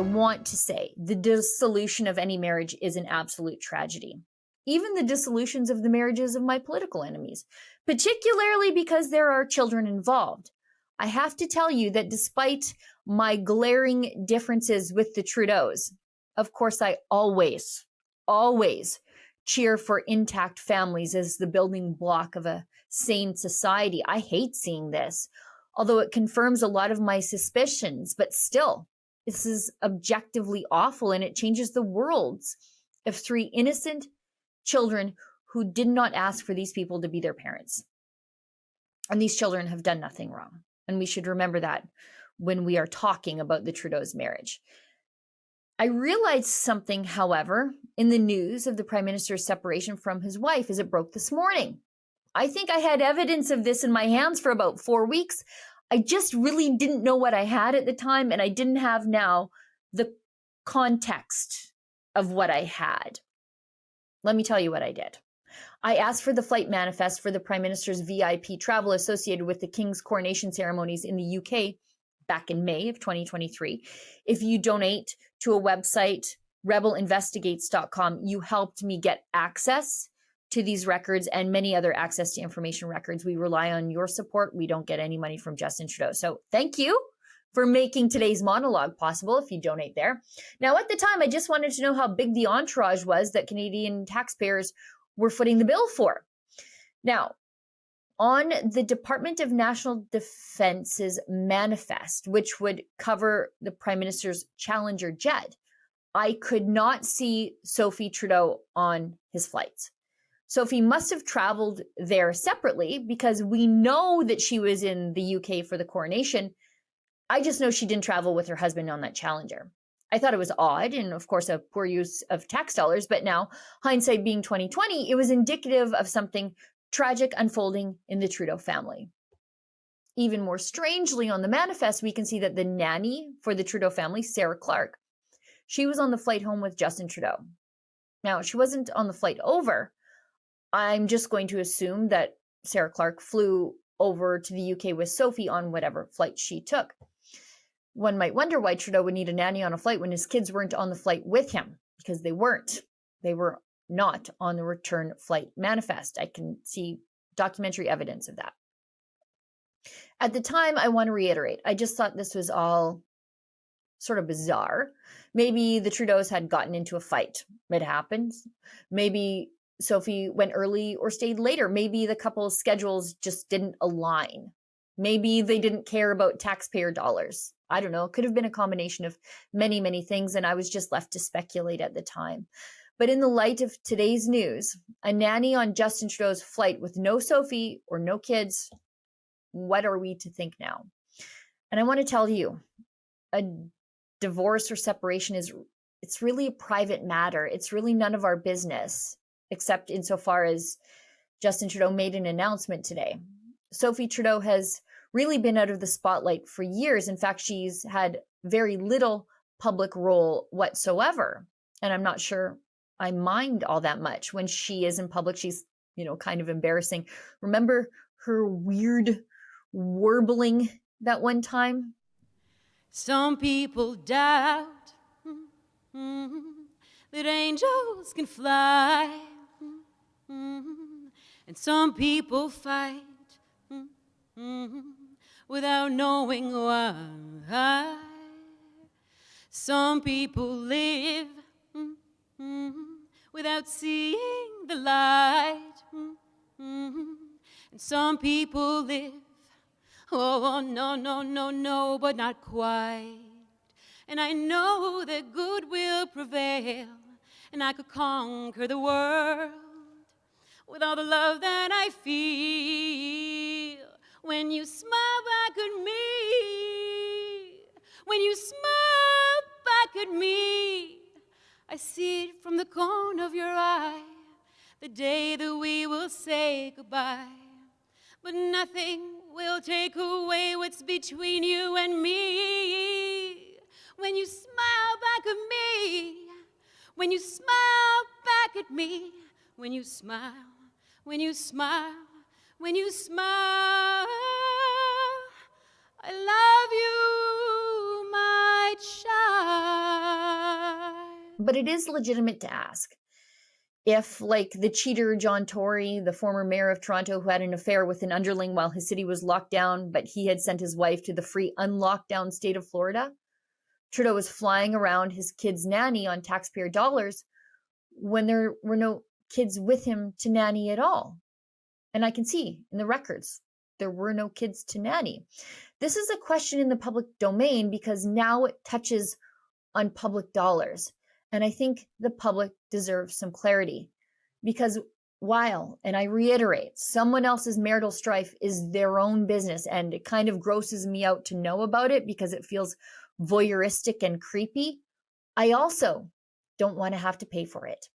I want to say the dissolution of any marriage is an absolute tragedy. Even the dissolutions of the marriages of my political enemies, particularly because there are children involved. I have to tell you that despite my glaring differences with the Trudeaus, of course, I always cheer for intact families as the building block of a sane society. I hate seeing this, although it confirms a lot of my suspicions, but still, this is objectively awful and it changes the worlds of three innocent children who did not ask for these people to be their parents. And these children have done nothing wrong. And we should remember that when we are talking about the Trudeau's marriage. I realized something, however, in the news of the Prime Minister's separation from his wife as it broke this morning. I think I had evidence of this in my hands for about 4 weeks. I just really didn't know what I had at the time, and I didn't have now the context of what I had. Let me tell you what I did. I asked for the flight manifest for the Prime Minister's VIP travel associated with the King's coronation ceremonies in the UK back in May of 2023. If you donate to a website, rebelinvestigates.com, you helped me get access to these records and many other access to information records. We rely on your support. We don't get any money from Justin Trudeau. So thank you for making today's monologue possible if you donate there. Now, at the time, I just wanted to know how big the entourage was that Canadian taxpayers were footing the bill for. Now, on the Department of National Defense's manifest, which would cover the Prime Minister's Challenger jet, I could not see Sophie Trudeau on his flights. Sophie must have traveled there separately because we know that she was in the UK for the coronation. I just know she didn't travel with her husband on that Challenger. I thought it was odd and, of course, a poor use of tax dollars. But now, hindsight being 2020, it was indicative of something tragic unfolding in the Trudeau family. Even more strangely, on the manifest, we can see that the nanny for the Trudeau family, Sarah Clark, she was on the flight home with Justin Trudeau. Now, she wasn't on the flight over. I'm just going to assume that Sarah Clark flew over to the UK with Sophie on whatever flight she took. One might wonder why Trudeau would need a nanny on a flight when his kids weren't on the flight with him, because they weren't. They were not on the return flight manifest. I can see documentary evidence of that. At the time, I want to reiterate, I just thought this was all sort of bizarre. Maybe the Trudeaus had gotten into a fight. It happens. Maybe Sophie went early or stayed later. Maybe the couple's schedules just didn't align. Maybe they didn't care about taxpayer dollars. I don't know. It could have been a combination of many, many things, and I was just left to speculate at the time. But in the light of today's news, a nanny on Justin Trudeau's flight with no Sophie or no kids, what are we to think now? And I want to tell you, a divorce or separation it's really a private matter. It's really none of our business, except insofar as Justin Trudeau made an announcement today. Sophie Trudeau has really been out of the spotlight for years. In fact, she's had very little public role whatsoever. And I'm not sure I mind all that much. When she is in public, she's, kind of embarrassing. Remember her weird warbling that one time? Some people doubt that angels can fly, and some people fight without knowing why. Some people live without seeing the light, and some people live, oh, no, but not quite. And I know that good will prevail, and I could conquer the world with all the love that I feel. When you smile back at me, when you smile back at me, I see it from the corner of your eye, the day that we will say goodbye. But nothing will take away what's between you and me. When you smile back at me, when you smile back at me, when you smile, when you smile, when you smile, I love you, my child. But it is legitimate to ask if, like the cheater John Tory, the former mayor of Toronto, who had an affair with an underling while his city was locked down, but he had sent his wife to the free unlocked down state of Florida, Trudeau was flying around his kid's nanny on taxpayer dollars when there were no kids with him to nanny at all. And I can see in the records, there were no kids to nanny. This is a question in the public domain because now it touches on public dollars. And I think the public deserves some clarity because while, and I reiterate, someone else's marital strife is their own business, and it kind of grosses me out to know about it because it feels voyeuristic and creepy, I also don't want to have to pay for it.